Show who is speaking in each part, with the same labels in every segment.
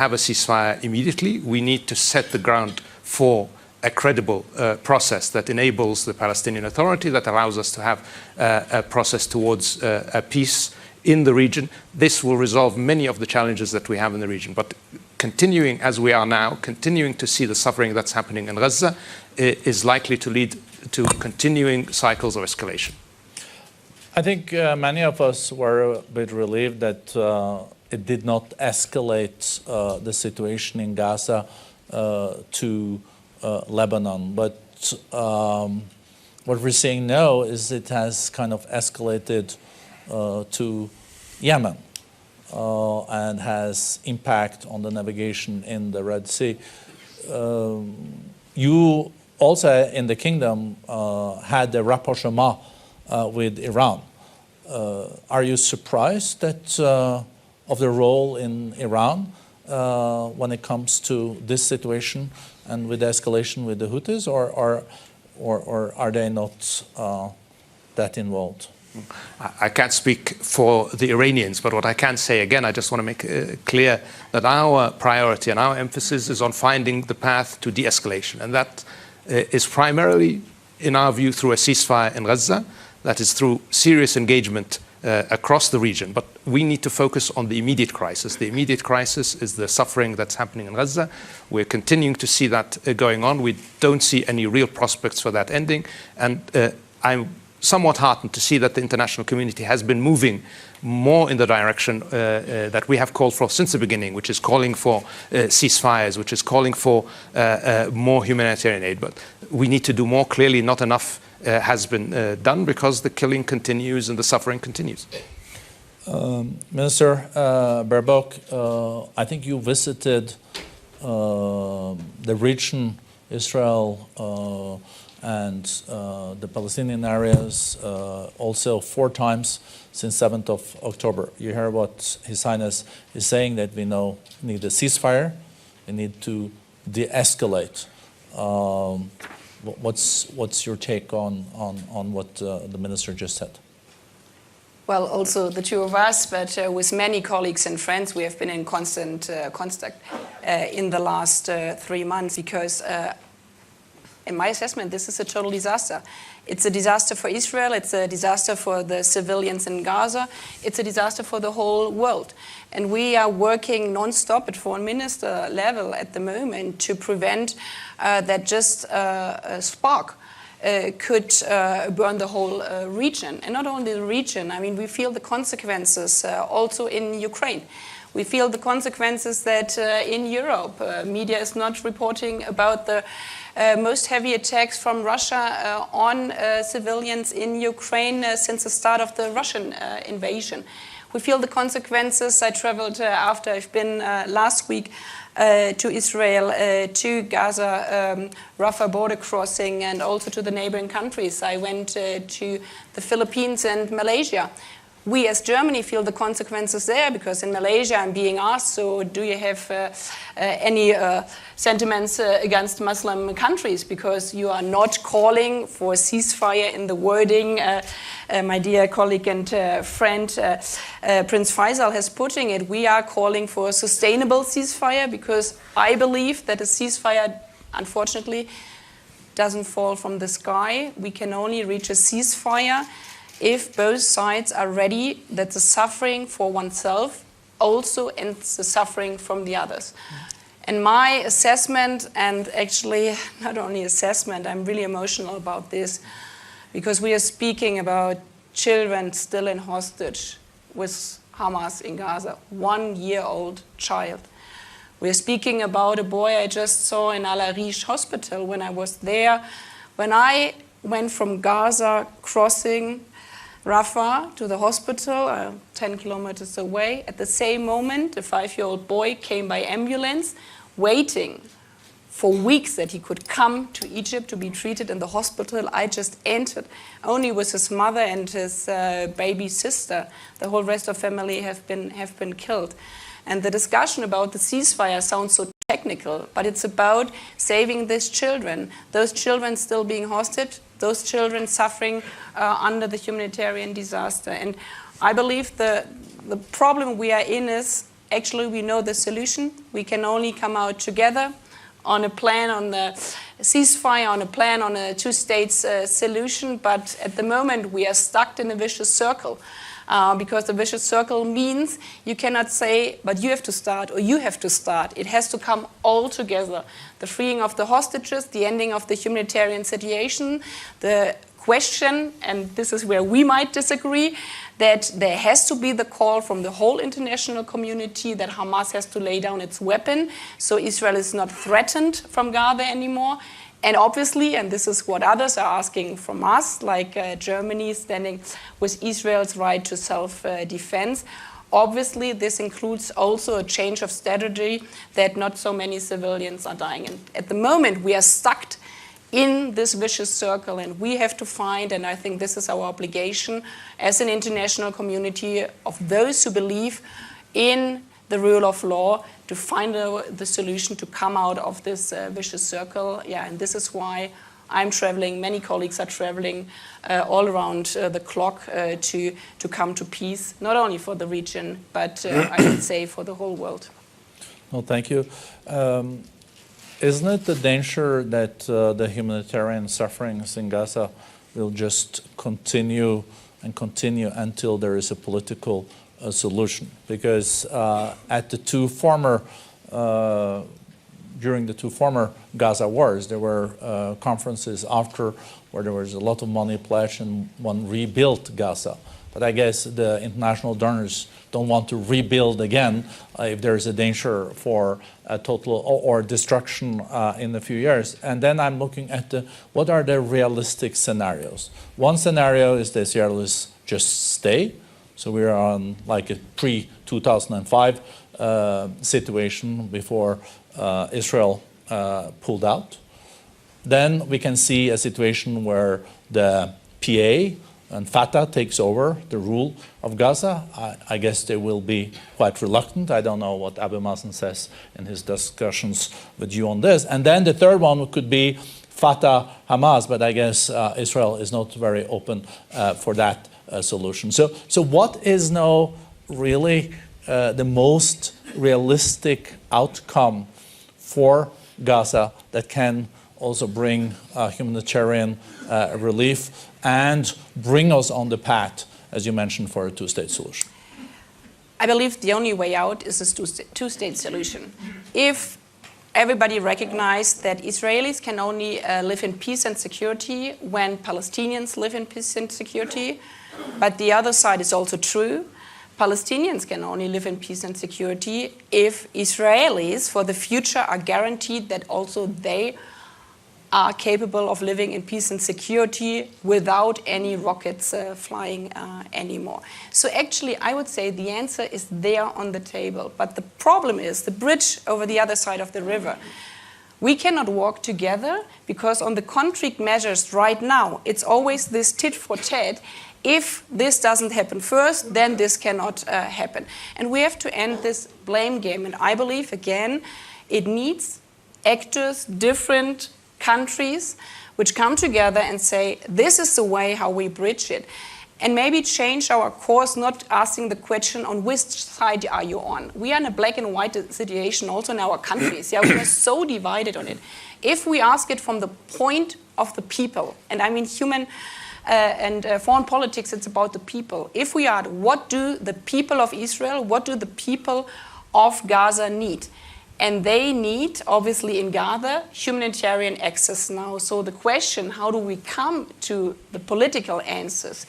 Speaker 1: have a ceasefire immediately. We need to set the ground for a credible process that enables the Palestinian Authority, that allows us to have a process towards a peace in the region. This will resolve many of the challenges that we have in the region. But continuing as we are now, continuing to see the suffering that's happening in Gaza is likely to lead to continuing cycles of escalation.
Speaker 2: I think many of us were a bit relieved that it did not escalate the situation in Gaza to Lebanon. But what we're seeing now is it has kind of escalated to Yemen and has impact on the navigation in the Red Sea. You also in the kingdom had a rapprochement with Iran. Are you surprised that of the role in Iran when it comes to this situation and with the escalation with the Houthis, or are they not that involved?
Speaker 1: I can't speak for the Iranians, but what I can say, again, I just want to make clear that our priority and our emphasis is on finding the path to de-escalation. And that is primarily, in our view, through a ceasefire in Gaza. That is through serious engagement across the region. But we need to focus on the immediate crisis. The immediate crisis is the suffering that's happening in Gaza. We're continuing to see that going on. We don't see any real prospects for that ending. And I'm somewhat heartened to see that the international community has been moving more in the direction that we have called for since the beginning, which is calling for ceasefires, which is calling for more humanitarian aid. But we need to do more. Clearly, not enough has been done because the killing continues and the suffering continues.
Speaker 2: Minister Baerbock, I think you visited the region, Israel, and the Palestinian areas also 4 times since 7th of October. You hear what His Highness is saying, that we need a ceasefire, we need to de-escalate. What's your take on what the minister just said?
Speaker 3: Well, also the two of us, but with many colleagues and friends, we have been in constant contact in the last 3 months, because in my assessment, this is a total disaster. It's a disaster for Israel, it's a disaster for the civilians in Gaza, it's a disaster for the whole world. And we are working non-stop at foreign minister level at the moment to prevent that just a spark could burn the whole region. And not only the region, I mean, we feel the consequences also in Ukraine. We feel the consequences that in Europe, media is not reporting about the most heavy attacks from Russia on civilians in Ukraine since the start of the Russian invasion. We feel the consequences. I traveled after I've been last week to Israel, to Gaza, Rafah border crossing, and also to the neighboring countries. I went to the Philippines and Malaysia. We as Germany feel the consequences there, because in Malaysia I'm being asked, so do you have any sentiments against Muslim countries, because you are not calling for ceasefire in the wording my dear colleague and friend Prince Faisal has putting it. We are calling for a sustainable ceasefire, because I believe that a ceasefire, unfortunately, doesn't fall from the sky. We can only reach a ceasefire if both sides are ready that the suffering for oneself also ends the suffering from the others. And my assessment, and actually not only assessment, I'm really emotional about this, because we are speaking about children still in hostage with Hamas in Gaza, 1-year-old child. We are speaking about a boy I just saw in Al Arish hospital when I was there. When I went from Gaza crossing Rafah to the hospital, 10 kilometers away, at the same moment, a 5-year-old boy came by ambulance, waiting for weeks that he could come to Egypt to be treated in the hospital. I just entered, only with his mother and his baby sister. The whole rest of family have been killed. And the discussion about the ceasefire sounds so technical, but it's about saving these children. Those children still being hostage, those children suffering under the humanitarian disaster. And I believe the problem we are in is Actually, we know the solution. We can only come out together on a plan on the ceasefire, on a plan on a two-state solution. But at the moment, we are stuck in a vicious circle. Because the vicious circle means you cannot say, but you have to start, or you have to start. It has to come all together. The freeing of the hostages, the ending of the humanitarian situation, the question, and this is where we might disagree, that there has to be the call from the whole international community that Hamas has to lay down its weapon, so Israel is not threatened from Gaza anymore. And obviously, and this is what others are asking from us, like Germany standing with Israel's right to self-defense, obviously this includes also a change of strategy that not so many civilians are dying. And at the moment, we are stuck in this vicious circle, and we have to find, and I think this is our obligation as an international community of those who believe in the rule of law, to find the solution to come out of this vicious circle. Yeah, and this is why I'm traveling, many colleagues are traveling all around the clock to come to peace, not only for the region, but I would say for the whole world.
Speaker 2: Well, thank you. Isn't it the danger that the humanitarian sufferings in Gaza will just continue and continue until there is a political solution? Because at the during the two former Gaza wars, there were conferences after where there was a lot of money pledged and one rebuilt Gaza. But I guess the international donors don't want to rebuild again if there is a danger for a total or destruction in a few years. And then I'm looking at what are the realistic scenarios. One scenario is the Israelis just stay. So we are on like a pre-2005 situation before Israel pulled out. Then we can see a situation where the PA and Fatah takes over the rule of Gaza. I guess they will be quite reluctant. I don't know what Abu Mazen says in his discussions with you on this. And then the third one could be Fatah, Hamas, but I guess Israel is not very open for that solution. So what is now really the most realistic outcome for Gaza that can also bring humanitarian relief and bring us on the path, as you mentioned, for a two-state solution?
Speaker 3: I believe the only way out is a two-state solution. If everybody recognizes that Israelis can only live in peace and security when Palestinians live in peace and security, but the other side is also true. Palestinians can only live in peace and security if Israelis for the future are guaranteed that also they are capable of living in peace and security without any rockets flying anymore. So actually, I would say the answer is there on the table. But the problem is the bridge over the other side of the river. We cannot walk together because on the concrete measures right now, it's always this tit for tat. If this doesn't happen first, then this cannot happen. And we have to end this blame game. And I believe, again, it needs actors, different countries, which come together and say, this is the way how we bridge it. And maybe change our course, not asking the question on which side are you on. We are in a black and white situation also in our countries. Yeah, we are so divided on it. If we ask it from the point of the people, and I mean human and foreign politics, it's about the people. If we are, what do the people of Israel, what do the people of Gaza need? And they need, obviously in Gaza, humanitarian access now. So the question, how do we come to the political answers,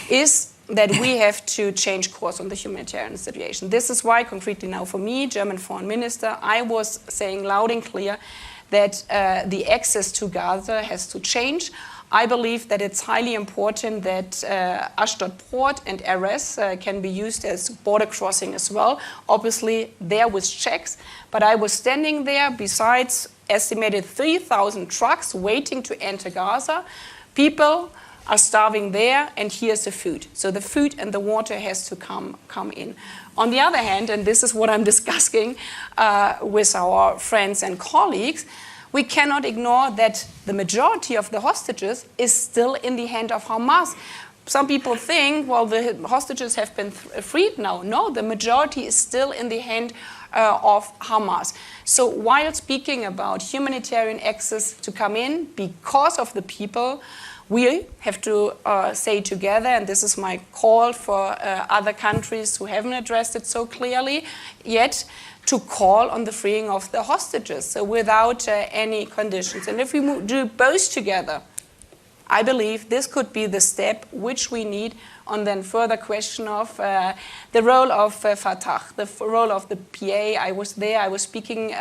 Speaker 3: is that we have to change course on the humanitarian situation. This is why, concretely now for me, German foreign minister, I was saying loud and clear that the access to Gaza has to change. I believe that it's highly important that Ashdod Port and Erez can be used as border crossing as well. Obviously, there with checks. But I was standing there besides estimated 3,000 trucks waiting to enter Gaza. People are starving there, and here's the food. So the food and the water has to come in. On the other hand, and this is what I'm discussing with our friends and colleagues, we cannot ignore that the majority of the hostages is still in the hand of Hamas. some people think, well, the hostages have been freed now. No, the majority is still in the hand of Hamas. So while speaking about humanitarian access to come in because of the people, we have to say together, and this is my call for other countries who haven't addressed it so clearly yet, to call on the freeing of the hostages, so without any conditions. And if we do both together, I believe this could be the step which we need on then further question of the role of Fatah, the role of the PA. I was there, I was speaking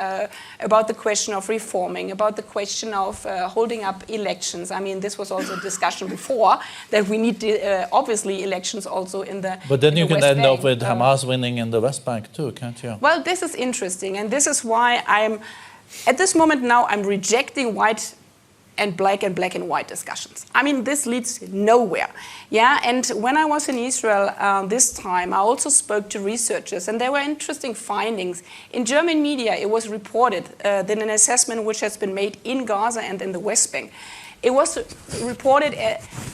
Speaker 3: about the question of reforming, about the question of holding up elections. I mean, this was also a discussion before, that we need obviously elections also in the
Speaker 2: But then you can end up with
Speaker 3: Bank.
Speaker 2: Hamas winning in the West Bank too, can't you?
Speaker 3: Well, this is interesting, and this is why at this moment now, I'm rejecting white and black and white discussions. I mean, this leads nowhere. Yeah, and when I was in Israel this time, I also spoke to researchers, and there were interesting findings. In German media, it was reported that an assessment which has been made in Gaza and in the West Bank, it was reported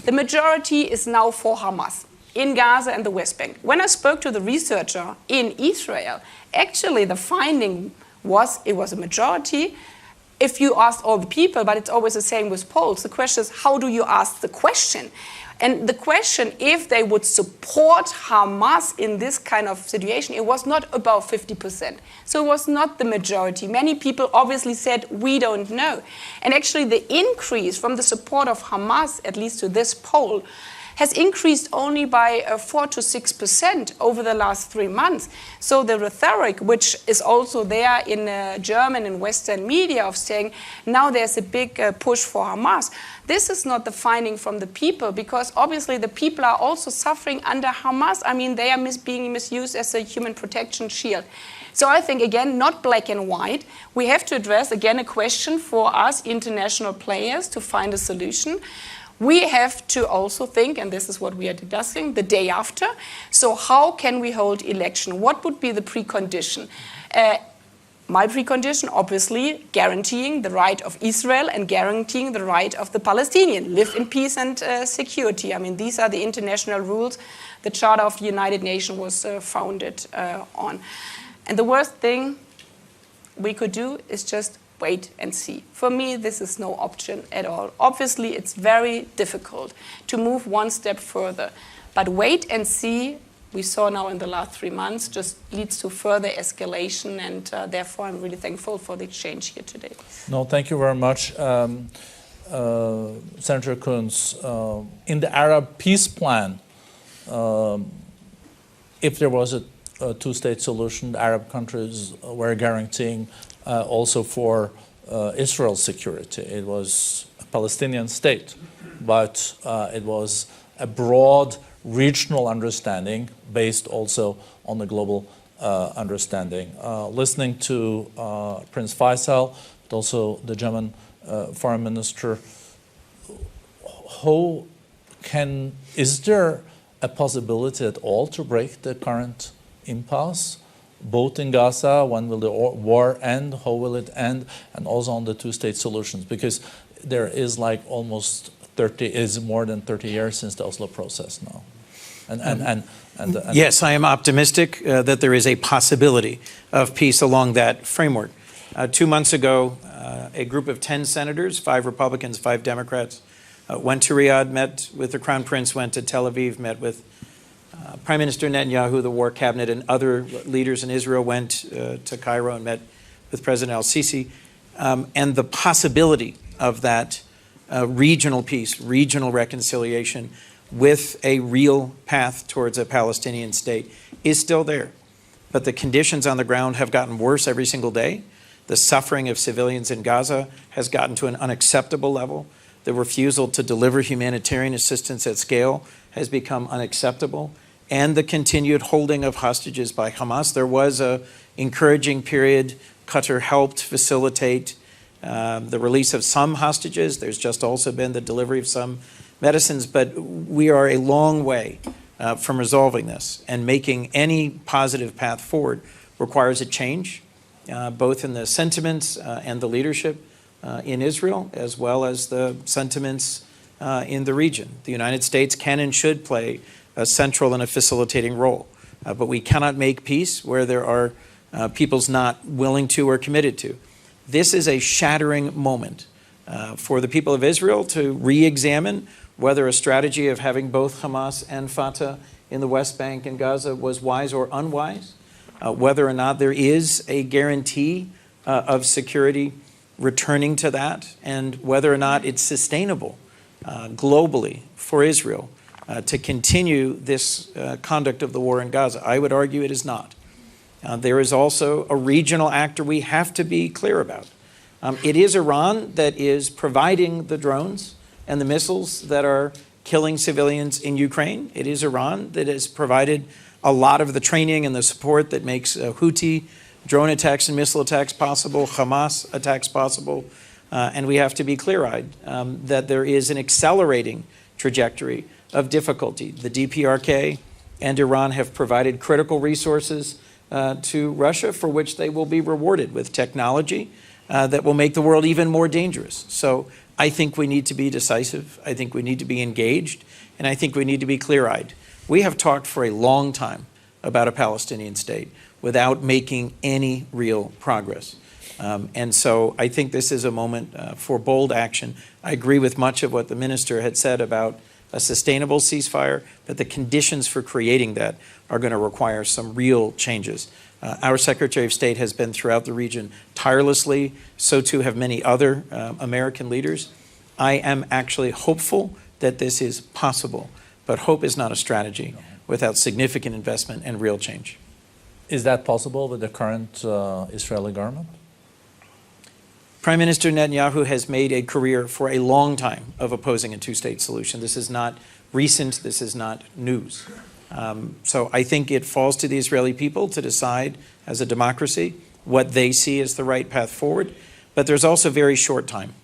Speaker 3: the majority is now for Hamas in Gaza and the West Bank. When I spoke to the researcher in Israel, actually the finding was it was a majority. If you ask all the people, but it's always the same with polls, the question is, how do you ask the question? And the question, if they would support Hamas in this kind of situation, it was not about 50%. So it was not the majority. Many people obviously said, we don't know. And actually the increase from the support of Hamas, at least to this poll, has increased only by 4 to 6% over the last 3 months. So the rhetoric, which is also there in German and Western media of saying, now there's a big push for Hamas, this is not the finding from the people, because obviously the people are also suffering under Hamas. I mean, they are being misused as a human protection shield. So I think, again, not black and white. We have to address, again, a question for us international players to find a solution. We have to also think, and this is what we are discussing, the day after. So how can we hold election? What would be the precondition? My precondition, obviously, guaranteeing the right of Israel and guaranteeing the right of the Palestinian. Live in peace and security. I mean, these are the international rules the Charter of the United Nations was founded on. And the worst thing we could do is just wait and see. For me, this is no option at all. Obviously, it's very difficult to move one step further. But wait and see, we saw now in the last 3 months, just leads to further escalation. And therefore, I'm really thankful for the exchange here today.
Speaker 2: No, thank you very much. Senator Coons, in the Arab peace plan, if there was a two-state solution, the Arab countries were guaranteeing also for Israel's security. It was a Palestinian state, but it was a broad regional understanding based also on the global understanding. Listening to Prince Faisal, but also the German foreign minister, is there a possibility at all to break the current impasse? Both in Gaza, when will the war end, how will it end, and also on the two-state solutions? Because there is like almost more than 30 years since the Oslo process now.
Speaker 4: Yes, I am optimistic that there is a possibility of peace along that framework. 2 months ago, a group of 10 senators, 5 Republicans, 5 Democrats, went to Riyadh, met with the Crown Prince, went to Tel Aviv, met with Prime Minister Netanyahu, the war cabinet, and other leaders in Israel, went to Cairo and met with President al-Sisi. And the possibility of that regional peace, regional reconciliation with a real path towards a Palestinian state is still there. But the conditions on the ground have gotten worse every single day. The suffering of civilians in Gaza has gotten to an unacceptable level. The refusal to deliver humanitarian assistance at scale has become unacceptable. And the continued holding of hostages by Hamas. There was an encouraging period. Qatar helped facilitate the release of some hostages. There's just also been the delivery of some medicines. But we are a long way from resolving this. And making any positive path forward requires a change, both in the sentiments and the leadership in Israel, as well as the sentiments in the region. The United States can and should play a central and a facilitating role. But we cannot make peace where there are peoples not willing to or committed to. This is a shattering moment for the people of Israel to re-examine whether a strategy of having both Hamas and Fatah in the West Bank and Gaza was wise or unwise, whether or not there is a guarantee of security returning to that, and whether or not it's sustainable globally for Israel to continue this conduct of the war in Gaza. I would argue it is not. There is also a regional actor we have to be clear about. It is Iran that is providing the drones and the missiles that are killing civilians in Ukraine. It is Iran that has provided a lot of the training and the support that makes Houthi drone attacks and missile attacks possible, Hamas attacks possible. And we have to be clear-eyed that there is an accelerating trajectory of difficulty. The DPRK and Iran have provided critical resources to Russia for which they will be rewarded with technology that will make the world even more dangerous. So I think we need to be decisive. I think we need to be engaged. And I think we need to be clear-eyed. We have talked for a long time about a Palestinian state without making any real progress. And so I think this is a moment for bold action. I agree with much of what the minister had said about a sustainable ceasefire, but the conditions for creating that are going to require some real changes. Our Secretary of State has been throughout the region tirelessly. So too have many other American leaders. I am actually hopeful that this is possible, but hope is not a strategy without significant investment and real change.
Speaker 2: Is that possible with the current Israeli government?
Speaker 4: Prime Minister Netanyahu has made a career for a long time of opposing a two-state solution. This is not recent. This is not news. So I think it falls to the Israeli people to decide as a democracy what they see as the right path forward. But there's also very short time.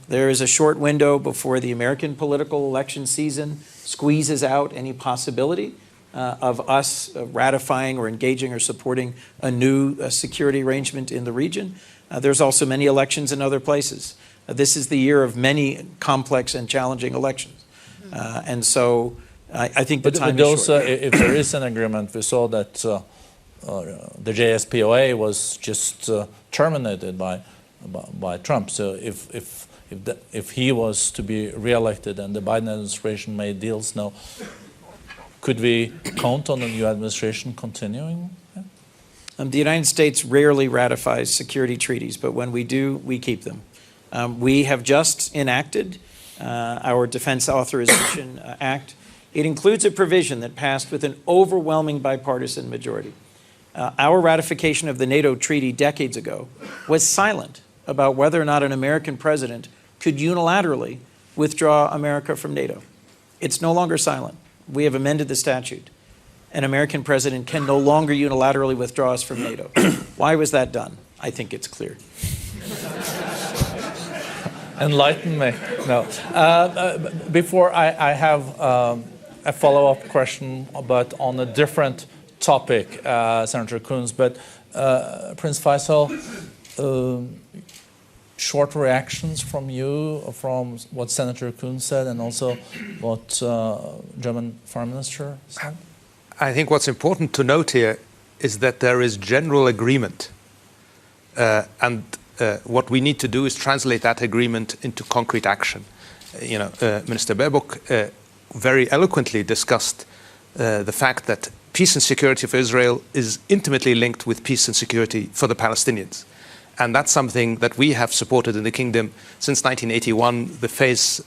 Speaker 4: There is a short window before the American political election season squeezes out any possibility of us ratifying or engaging or supporting a new security arrangement in the region. There's also many elections in other places. This is the year of many complex and challenging elections. And so I think the time is short.
Speaker 2: If there is an agreement, we saw that the JSPOA was just terminated by Trump. So if he was to be reelected and the Biden administration made deals now, could we count on the new administration continuing?
Speaker 4: The United States rarely ratifies security treaties, but when we do, we keep them. We have just enacted our Defense Authorization Act. It includes a provision that passed with an overwhelming bipartisan majority. Our ratification of the NATO treaty decades ago was silent about whether or not an American president could unilaterally withdraw America from NATO. It's no longer silent. We have amended the statute. An American president can no longer unilaterally withdraw us from NATO. Why was that done? I think it's clear.
Speaker 2: Enlighten me. No. Before I have a follow-up question, but on a different topic, Senator Coons. But Prince Faisal, short reactions from you from what Senator Coons said and also what German Foreign Minister said?
Speaker 1: I think what's important to note here is that there is general agreement. And what we need to do is translate that agreement into concrete action. Minister Baerbock very eloquently discussed the fact that peace and security for Israel is intimately linked with peace and security for the Palestinians. And that's something that we have supported in the kingdom since 1981, the phase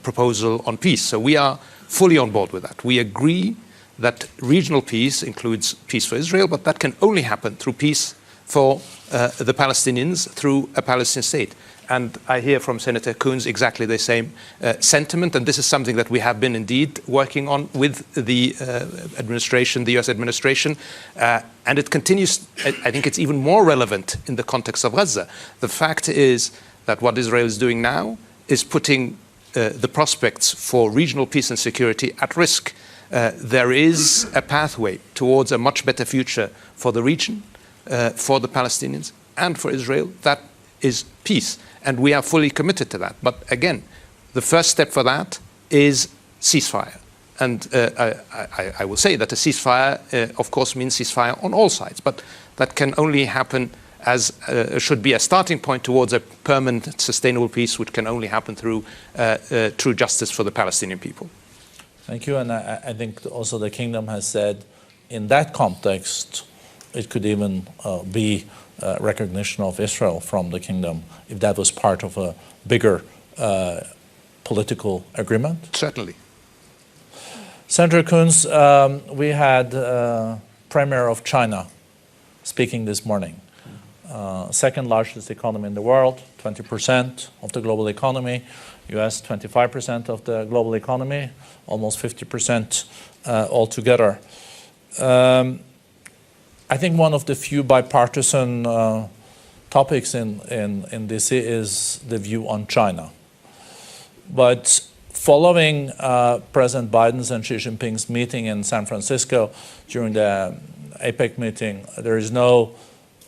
Speaker 1: proposal on peace. So we are fully on board with that. We agree that regional peace includes peace for Israel, but that can only happen through peace for the Palestinians through a Palestinian state. And I hear from Senator Coons exactly the same sentiment, and this is something that we have been indeed working on with the administration, the US administration, and it continues. I think it's even more relevant in the context of Gaza. The fact is that what Israel is doing now is putting the prospects for regional peace and security at risk. There is a pathway towards a much better future for the region, for the Palestinians, and for Israel. That is peace. And we are fully committed to that. But again, the first step for that is ceasefire. And I will say that a ceasefire, of course, means ceasefire on all sides, but that can only happen as should be a starting point towards a permanent, sustainable peace, which can only happen through true justice for the Palestinian people.
Speaker 2: Thank you. And I think also the kingdom has said in that context, it could even be recognition of Israel from the kingdom if that was part of a bigger political agreement.
Speaker 1: Certainly.
Speaker 2: Senator Coons, we had Premier of China speaking this morning. Second largest economy in the world, 20% of the global economy. US 25% of the global economy, almost 50% altogether. I think one of the few bipartisan topics in DC is the view on China. But following President Biden's and Xi Jinping's meeting in San Francisco during the APEC meeting, there is no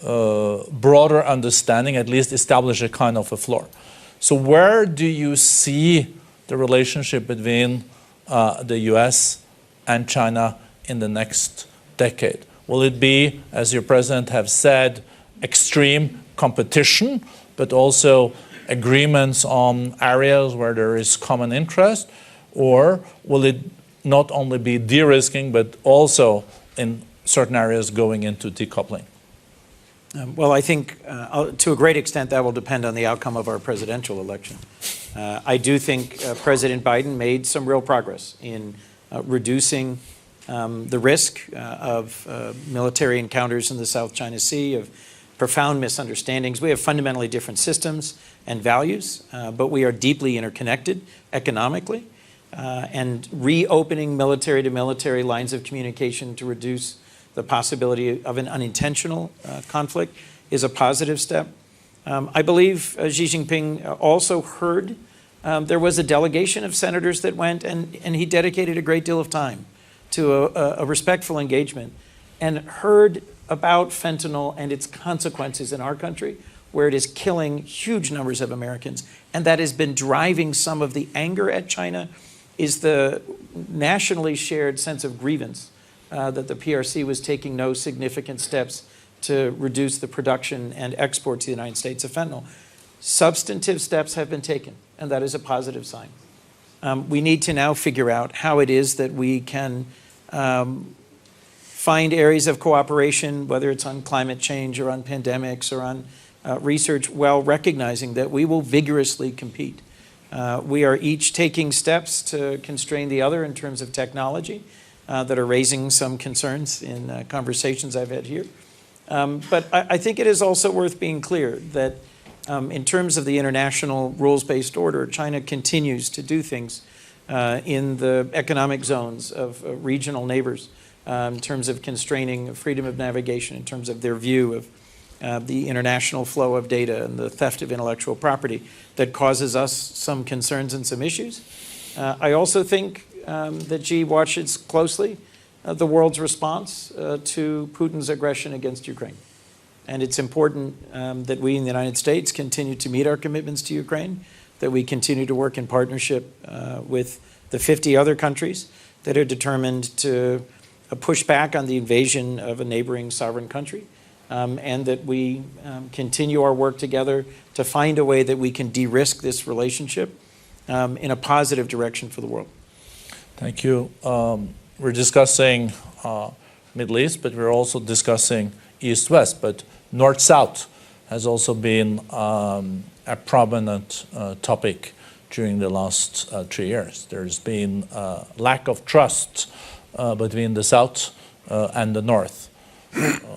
Speaker 2: broader understanding, at least establish a kind of a floor. So where do you see the relationship between the US and China in the next decade? Will it be, as your president have said, extreme competition, but also agreements on areas where there is common interest? Or will it not only be de-risking, but also in certain areas going into decoupling?
Speaker 4: Well, I think to a great extent that will depend on the outcome of our presidential election. I do think President Biden made some real progress in reducing the risk of military encounters in the South China Sea, of profound misunderstandings. We have fundamentally different systems and values, but we are deeply interconnected economically. And reopening military-to-military lines of communication to reduce the possibility of an unintentional conflict is a positive step. I believe Xi Jinping also heard there was a delegation of senators that went, and he dedicated a great deal of time to a respectful engagement and heard about fentanyl and its consequences in our country, where it is killing huge numbers of Americans. And that has been driving some of the anger at China, is the nationally shared sense of grievance that the PRC was taking no significant steps to reduce the production and export to the United States of fentanyl. Substantive steps have been taken, and that is a positive sign. We need to now figure out how it is that we can find areas of cooperation, whether it's on climate change or on pandemics or on research, while recognizing that we will vigorously compete. We are each taking steps to constrain the other in terms of technology that are raising some concerns in conversations I've had here. But I think it is also worth being clear that in terms of the international rules-based order, China continues to do things in the economic zones of regional neighbors in terms of constraining freedom of navigation, in terms of their view of the international flow of data and the theft of intellectual property that causes us some concerns and some issues. I also think that Xi watches closely the world's response to Putin's aggression against Ukraine. And it's important that we in the United States continue to meet our commitments to Ukraine, that we continue to work in partnership with the 50 other countries that are determined to push back on the invasion of a neighboring sovereign country, and that we continue our work together to find a way that we can de-risk this relationship in a positive direction for the world.
Speaker 2: Thank you. We're discussing Middle East, but we're also discussing East-West, but North-South has also been a prominent topic during the last 3 years. There's been lack of trust between the South and the North.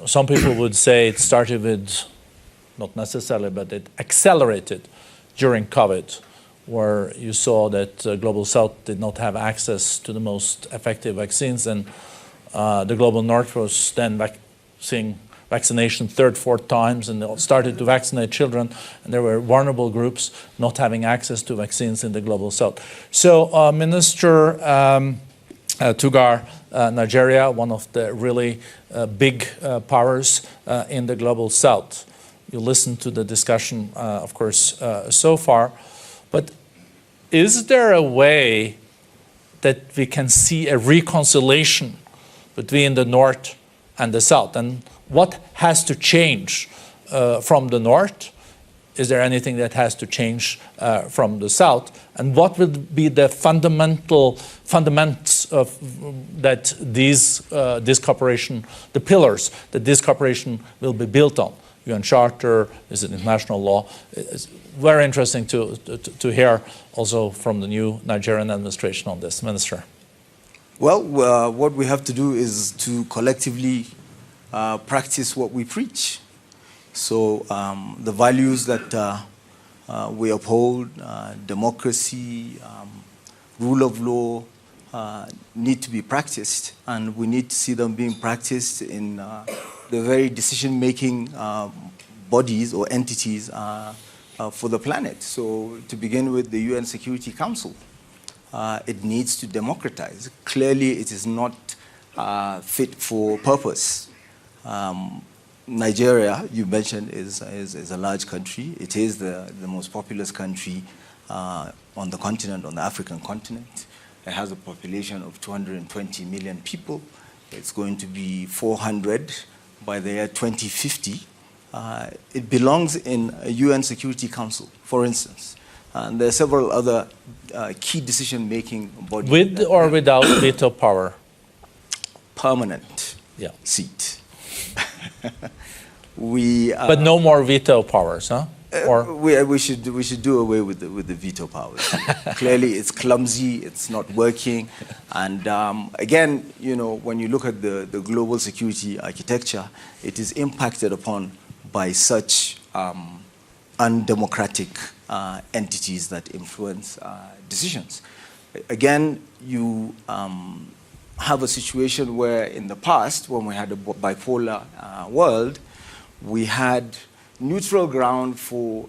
Speaker 2: Some people would say it started with, not necessarily, but it accelerated during COVID, where you saw that Global South did not have access to the most effective vaccines, and the Global North was then seeing vaccination third, fourth times, and they started to vaccinate children, and there were vulnerable groups not having access to vaccines in the Global South. So Minister Tugar, Nigeria, one of the really big powers in the Global South. You listened to the discussion, of course, so far. But is there a way that we can see a reconciliation between the North and the South? And what has to change from the North? Is there anything that has to change from the South? And what will be the fundamentals of that this cooperation, the pillars that this cooperation will be built on? UN Charter, is it international law? It's very interesting to hear also from the new Nigerian administration on this. Minister.
Speaker 5: Well, what we have to do is to collectively practice what we preach. So the values that we uphold, democracy, rule of law, need to be practiced, and we need to see them being practiced in the very decision-making bodies or entities for the planet. So to begin with, the UN Security Council, it needs to democratize. Clearly, it is not fit for purpose. Nigeria, you mentioned, is a large country. It is the most populous country on the continent, on the African continent. It has a population of 220 million people. It's going to be 400 by the year 2050. It belongs in a UN Security Council, for instance. And there are several other key decision-making bodies.
Speaker 2: With or without veto power?
Speaker 5: Permanent seat.
Speaker 2: But no more veto powers, huh? Or
Speaker 5: we should do away with the veto powers. Clearly, it's clumsy. It's not working. And again, you know, when you look at the global security architecture, it is impacted upon by such undemocratic entities that influence decisions. Again, you have a situation where in the past, when we had a bipolar world, we had neutral ground for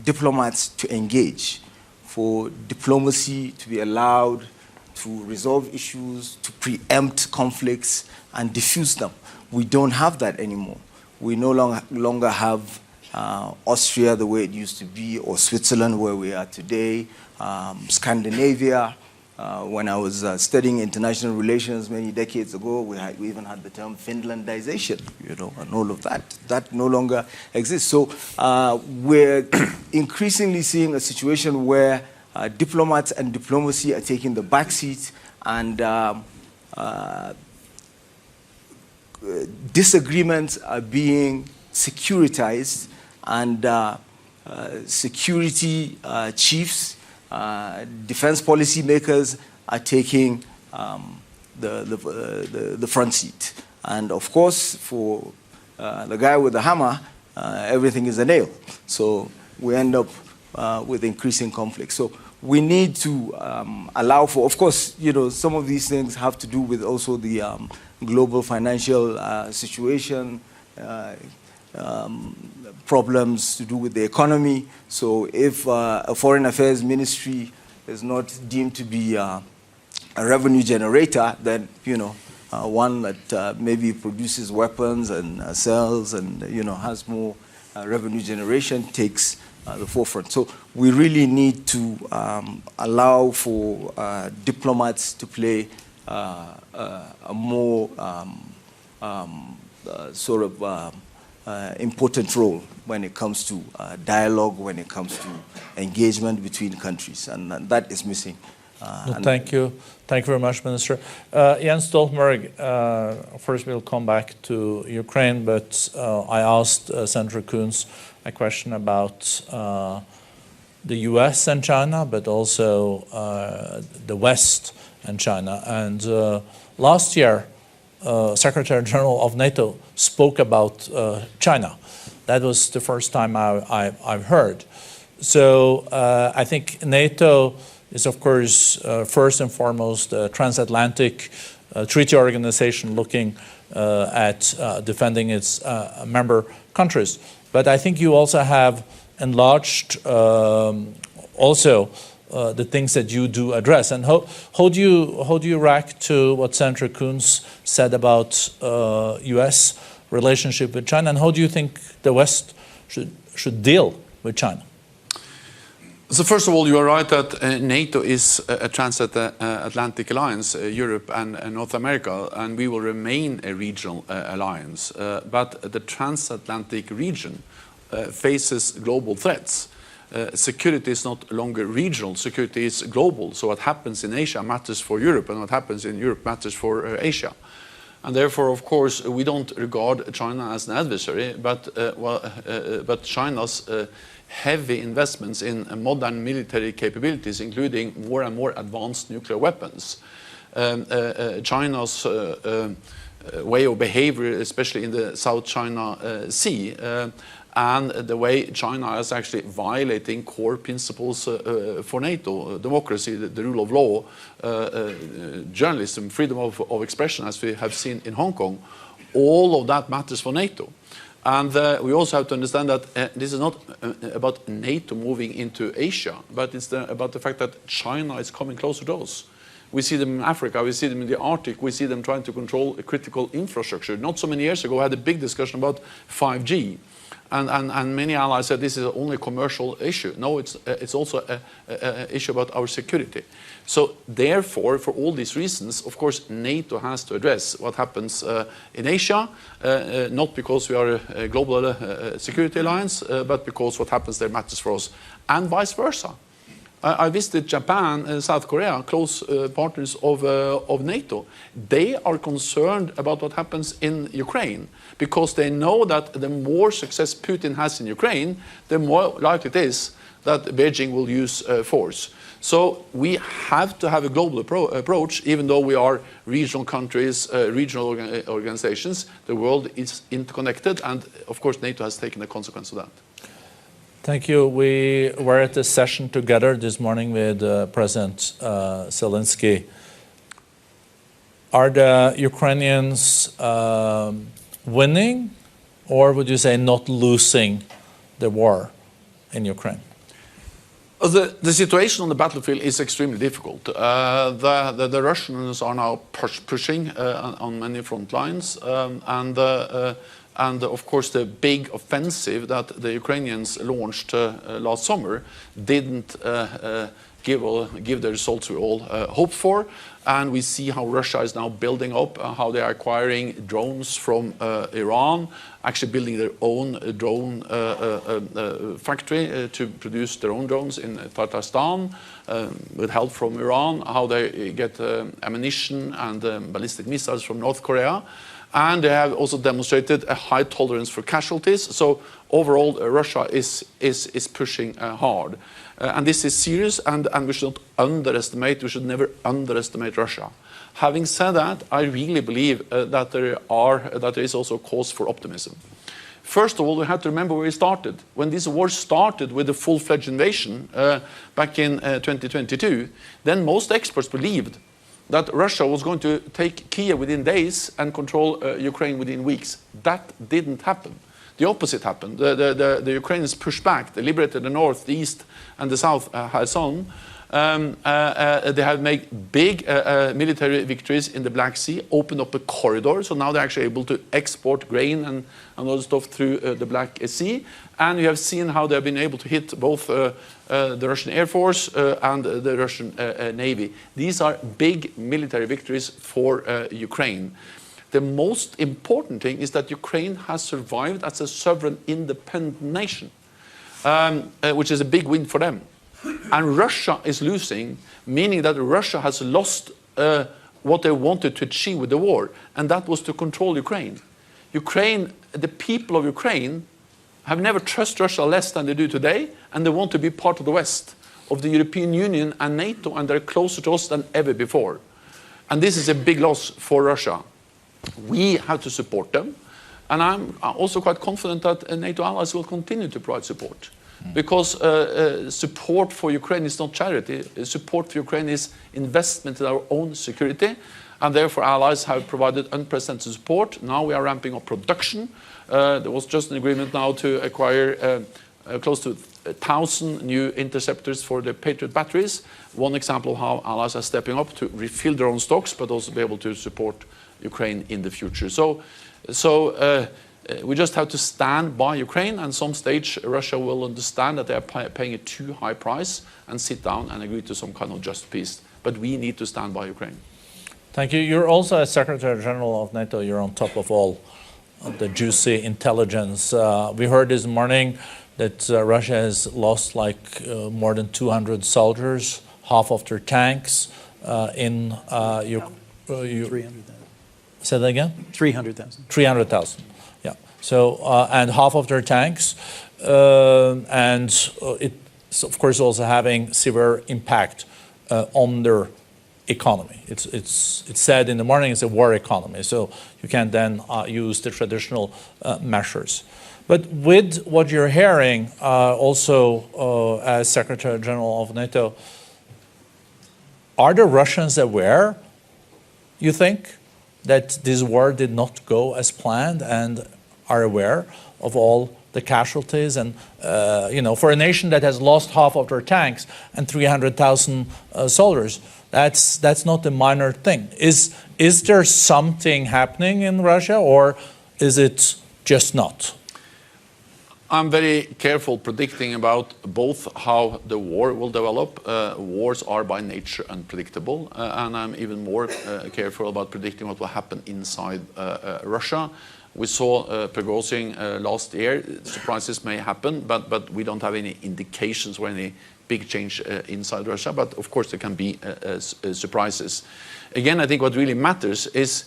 Speaker 5: diplomats to engage, for diplomacy to be allowed to resolve issues, to preempt conflicts and diffuse them. We don't have that anymore. We no longer have Austria the way it used to be, or Switzerland where we are today, Scandinavia. When I was studying international relations many decades ago, we even had the term Finlandization, you know, and all of that. That no longer exists. So we're increasingly seeing a situation where diplomats and diplomacy are taking the backseat, and disagreements are being securitized, and security chiefs, defense policy makers are taking the front seat. And of course, for the guy with the hammer, everything is a nail. So we end up with increasing conflict. So we need to allow for, of course, you know, some of these things have to do with also the global financial situation, problems to do with the economy. So if a foreign affairs ministry is not deemed to be a revenue generator, then, you know, one that maybe produces weapons and sells and, you know, has more revenue generation takes the forefront. So we really need to allow for diplomats to play a more sort of important role when it comes to dialogue, when it comes to engagement between countries, and that is missing.
Speaker 2: Thank you. Thank you very much, Minister. Jens Stoltenberg, first we'll come back to Ukraine, but I asked Senator Coons a question about the US and China, but also the West and China. And last year, Secretary General of NATO spoke about China. That was the first time I've heard. So I think NATO is, of course, first and foremost a transatlantic treaty organization looking at defending its member countries. But I think you also have enlarged also the things that you do address. And how do you react to what Senator Coons said about U.S. relationship with China, and how do you think the West should deal with China?
Speaker 6: So first of all, you are right that NATO is a transatlantic alliance, Europe and North America, and we will remain a regional alliance. But the transatlantic region faces global threats. Security is not longer regional, security is global. So what happens in Asia matters for Europe, and what happens in Europe matters for Asia. And therefore, of course, we don't regard China as an adversary, but China's heavy investments in modern military capabilities, including more and more advanced nuclear weapons. China's way of behavior, especially in the South China Sea, and the way China is actually violating core principles for NATO, democracy, the rule of law, journalism, freedom of expression, as we have seen in Hong Kong, all of that matters for NATO. And we also have to understand that this is not about NATO moving into Asia, but it's about the fact that China is coming closer to us. We see them in Africa, we see them in the Arctic, we see them trying to control a critical infrastructure. Not so many years ago, I had a big discussion about 5G. And many allies said this is only a commercial issue. No, it's also an issue about our security. So therefore, for all these reasons, of course, NATO has to address what happens in Asia, not because we are a global security alliance, but because what happens there matters for us, and vice versa. I visited Japan and South Korea, close partners of NATO. They are concerned about what happens in Ukraine because they know that the more success Putin has in Ukraine, the more likely it is that Beijing will use force. So we have to have a global approach, even though we are regional countries, regional organizations. The world is interconnected, and of course NATO has taken the consequence of that.
Speaker 2: Thank you. We were at a session together this morning with President Zelensky. Are the Ukrainians winning, or would you say not losing the war in Ukraine?
Speaker 6: The situation on the battlefield is extremely difficult. The Russians are now pushing on many front lines, and of course the big offensive that the Ukrainians launched last summer didn't give the results we all hoped for. And we see how Russia is now building up, how they are acquiring drones from Iran, actually building their own drone factory to produce their own drones in Tatarstan with help from Iran, how they get ammunition and ballistic missiles from North Korea. And they have also demonstrated a high tolerance for casualties. So overall, Russia is pushing hard. And this is serious, and we should not underestimate, we should never underestimate Russia. Having said that, I really believe that there is also cause for optimism. First of all, we have to remember where it started. When this war started with the full-fledged invasion back in 2022, then most experts believed that Russia was going to take Kiev within days and control Ukraine within weeks. That didn't happen. The opposite happened. The Ukrainians pushed back. They liberated the north, the east, and the south, Kherson. They have made big military victories in the Black Sea, opened up a corridor, so now they're actually able to export grain and other stuff through the Black Sea. And you have seen how they've been able to hit both the Russian Air Force and the Russian Navy. These are big military victories for Ukraine. The most important thing is that Ukraine has survived as a sovereign, independent nation, which is a big win for them. And Russia is losing, meaning that Russia has lost what they wanted to achieve with the war, and that was to control Ukraine. The people of Ukraine have never trusted Russia less than they do today, and they want to be part of the West, of the European Union and NATO, and they're closer to us than ever before. And this is a big loss for Russia. We have to support them, and I'm also quite confident that NATO allies will continue to provide support. Because support for Ukraine is not charity. Support for Ukraine is investment in our own security, and therefore allies have provided unprecedented support. Now we are ramping up production. There was just an agreement now to acquire close to 1,000 new interceptors for the Patriot batteries. One example of how allies are stepping up to refill their own stocks, but also be able to support Ukraine in the future. So We just have to stand by Ukraine, and some stage Russia will understand that they are paying a too high price and sit down and agree to some kind of just peace. But we need to stand by Ukraine.
Speaker 2: Thank you. You're also as Secretary General of NATO, you're on top of all the juicy intelligence. We heard this morning that Russia has lost like more than 200 soldiers, half of their tanks in Ukraine.
Speaker 4: 300,000.
Speaker 2: Say that again?
Speaker 4: 300,000.
Speaker 2: 300,000, yeah. So, and half of their tanks. And it's, of course, also having severe impact on their economy. It's said in the morning it's a war economy, so you can then use the traditional measures. But with what you're hearing, also as Secretary General of NATO, are the Russians aware, you think, that this war did not go as planned and are aware of all the casualties? And, for a nation that has lost half of their tanks and 300,000 soldiers, that's not a minor thing. Is there something happening in Russia, or is it just not?
Speaker 6: I'm very careful predicting about both how the war will develop. Wars are by nature unpredictable, and I'm even more careful about predicting what will happen inside Russia. We saw Prigozhin last year. Surprises may happen, but we don't have any indications or any big change inside Russia. But of course there can be surprises. Again, I think what really matters is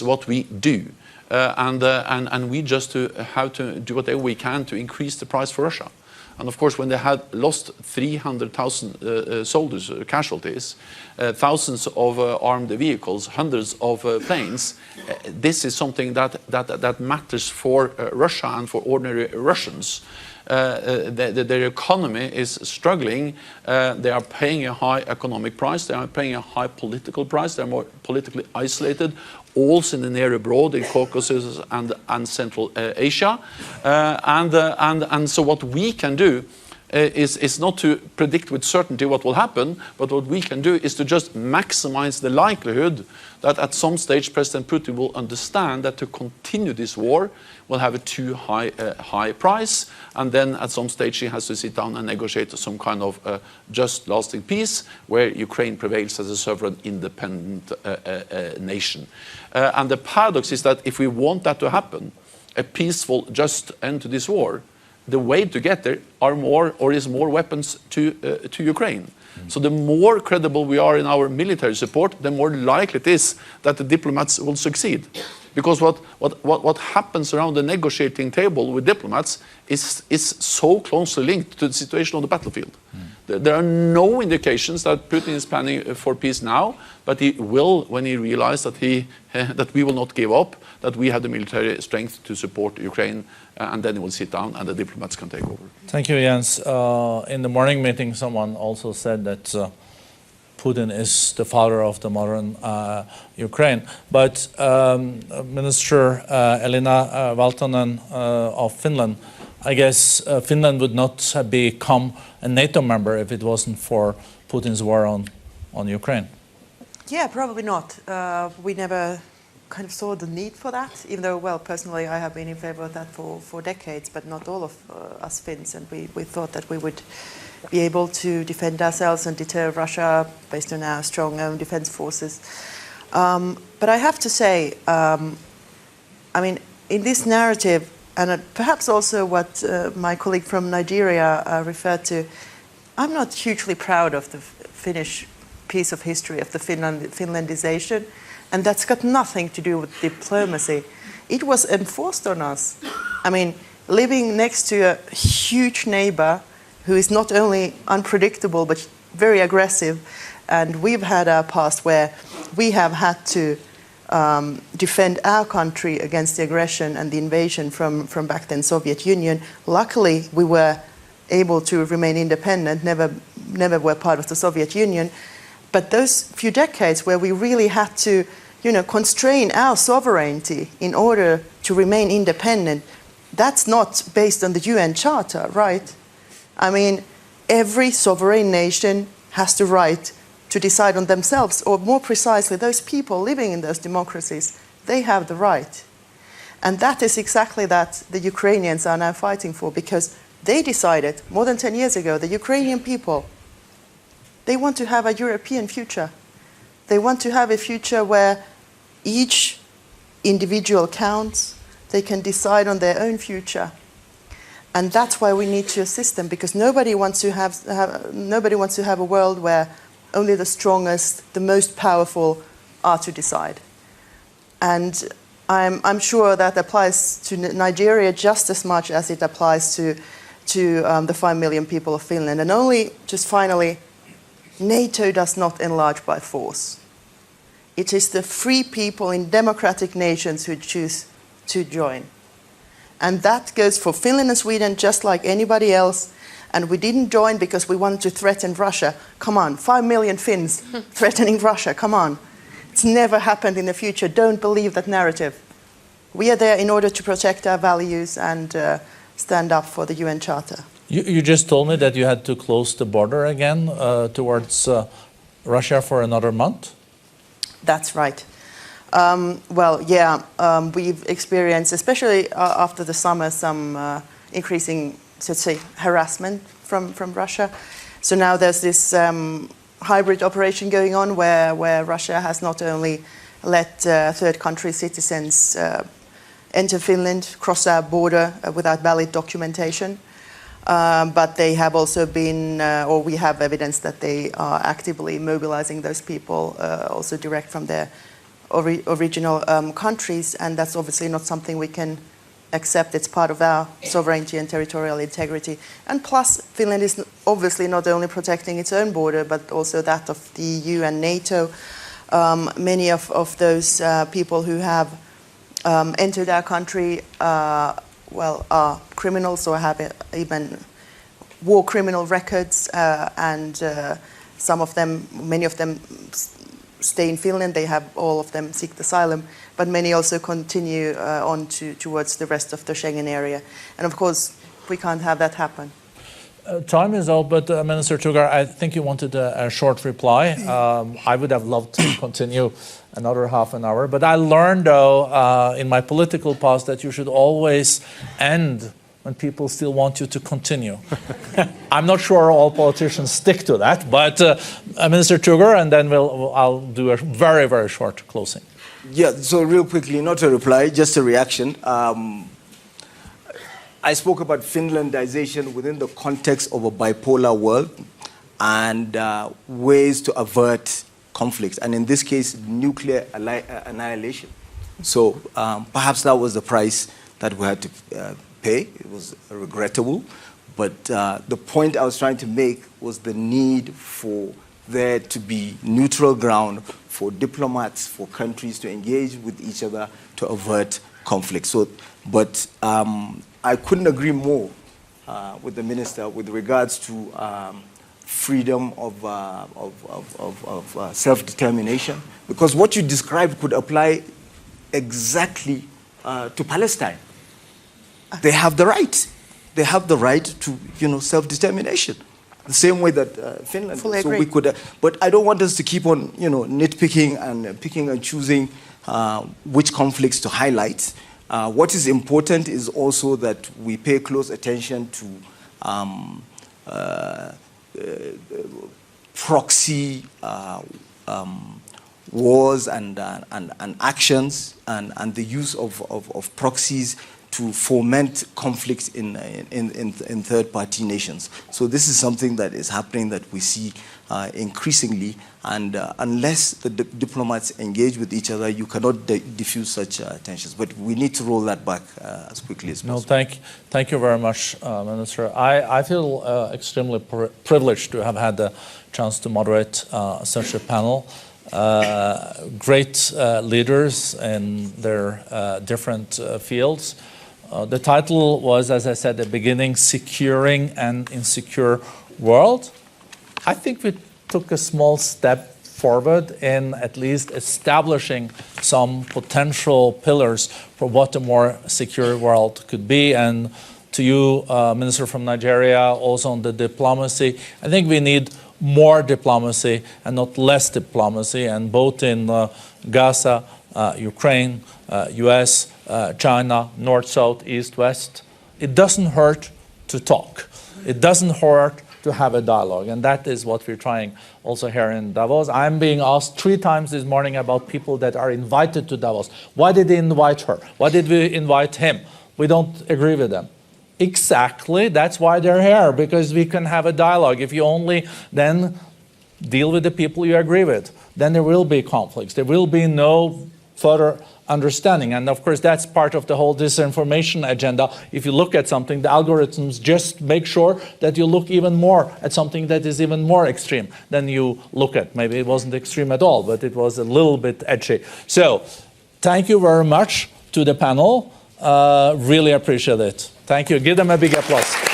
Speaker 6: what we do. And we just have to do whatever we can to increase the price for Russia. And of course, when they had lost 300,000 soldiers, casualties, thousands of armed vehicles, hundreds of planes, this is something that matters for Russia and for ordinary Russians. Their economy is struggling. They are paying a high economic price. They are paying a high political price. They are more politically isolated, also in the near abroad, in Caucasus and Central Asia. And so what we can do is not to predict with certainty what will happen, but what we can do is to just maximize the likelihood that at some stage President Putin will understand that to continue this war will have a too high price, and then at some stage he has to sit down and negotiate some kind of just lasting peace where Ukraine prevails as a sovereign independent nation. And the paradox is that if we want that to happen, a peaceful just end to this war, the way to get there is more weapons to Ukraine. So the more credible we are in our military support, the more likely it is that the diplomats will succeed. Because what happens around the negotiating table with diplomats is so closely linked to the situation on the battlefield. There are no indications that Putin is planning for peace now, but he will when he realizes that we will not give up, that we have the military strength to support Ukraine, and then he will sit down and the diplomats can take over.
Speaker 2: Thank you, Jens. In the morning meeting, someone also said that Putin is the father of the modern Ukraine. But Minister Elina Valtonen of Finland, I guess Finland would not have become a NATO member if it wasn't for Putin's war on Ukraine.
Speaker 7: Yeah, probably not. We never kind of saw the need for that, even though, well, personally I have been in favor of that for decades, but not all of us Finns, and we thought that we would be able to defend ourselves and deter Russia based on our strong own defense forces. But I have to say, I mean, in this narrative, and perhaps also what my colleague from Nigeria referred to, I'm not hugely proud of the Finnish piece of history of the Finlandization, and that's got nothing to do with diplomacy. It was enforced on us. I mean, living next to a huge neighbor who is not only unpredictable but very aggressive, and we've had our past where we have had to defend our country against the aggression and the invasion from back then Soviet Union. Luckily, we were able to remain independent, never were part of the Soviet Union. But those few decades where we really had to, constrain our sovereignty in order to remain independent, that's not based on the UN Charter, right? I mean, every sovereign nation has the right to decide on themselves, or more precisely, those people living in those democracies, they have the right. And that is exactly that the Ukrainians are now fighting for, because they decided more than 10 years ago, the Ukrainian people, they want to have a European future. They want to have a future where each individual counts, they can decide on their own future. And that's why we need to assist them, because nobody wants to have a world where only the strongest, the most powerful are to decide. And I'm sure that applies to Nigeria just as much as it applies to the 5 million people of Finland. And only, just finally, NATO does not enlarge by force. It is the free people in democratic nations who choose to join. And that goes for Finland and Sweden just like anybody else. And we didn't join because we wanted to threaten Russia. Come on, 5 million Finns threatening Russia, come on. It's never happened in the future. Don't believe that narrative. We are there in order to protect our values and stand up for the UN Charter.
Speaker 2: You just told me that you had to close the border again towards Russia for another month?
Speaker 7: That's right. We've experienced, especially after the summer, some increasing, let's say, harassment from Russia. So now there's this hybrid operation going on where Russia has not only let third country citizens enter Finland, cross our border without valid documentation, but they have also been, or we have evidence that they are actively mobilizing those people also direct from their original countries, and that's obviously not something we can accept. It's part of our sovereignty and territorial integrity. And plus, Finland is obviously not only protecting its own border, but also that of the EU and NATO. Many of those people who have entered our country, are criminals or have even war criminal records, and some of them, many of them stay in Finland. They have, all of them seek asylum, but many also continue on towards the rest of the Schengen area. And of course, we can't have that happen.
Speaker 2: Time is up, but Minister Tugar, I think you wanted a short reply. I would have loved to continue another half an hour, but I learned, though, in my political past that you should always end when people still want you to continue. I'm not sure all politicians stick to that, but Minister Tugar, and then I'll do a very, very short closing.
Speaker 5: Yeah, so real quickly, not a reply, just a reaction. I spoke about Finlandization within the context of a bipolar world and ways to avert conflicts, and in this case, nuclear annihilation. So perhaps that was the price that we had to pay. It was regrettable, but the point I was trying to make was the need for there to be neutral ground for diplomats, for countries to engage with each other to avert conflict. So, but I couldn't agree more with the minister with regards to freedom of self-determination, because what you described could apply exactly to Palestine. They have the right. They have the right to, self-determination, the same way that Finland.
Speaker 7: Fully agree.
Speaker 5: So we could, but I don't want us to keep on, nitpicking and picking and choosing which conflicts to highlight. What is important is also that we pay close attention to proxy wars and actions and the use of proxies to foment conflicts in third-party nations. So this is something that is happening that we see increasingly, and unless the diplomats engage with each other, you cannot diffuse such tensions. But we need to roll that back as quickly as possible.
Speaker 2: No, thank you very much, Minister. I feel extremely privileged to have had the chance to moderate such a panel. Great leaders in their different fields. The title was, as I said at the beginning, Securing an Insecure World. I think we took a small step forward in at least establishing some potential pillars for what a more secure world could be. And to you, Minister from Nigeria, also on the diplomacy, I think we need more diplomacy and not less diplomacy, and both in Gaza, Ukraine, US, China, North, South, East, West. It doesn't hurt to talk. It doesn't hurt to have a dialogue, and that is what we're trying also here in Davos. I'm being asked 3 times this morning about people that are invited to Davos. Why did they invite her? Why did we invite him? We don't agree with them. Exactly, that's why they're here, because we can have a dialogue. If you only then deal with the people you agree with, then there will be conflicts. There will be no further understanding. And of course, that's part of the whole disinformation agenda. If you look at something, the algorithms just make sure that you look even more at something that is even more extreme than you look at. Maybe it wasn't extreme at all, but it was a little bit edgy. So thank you very much to the panel. Really appreciate it. Thank you. Give them a big applause.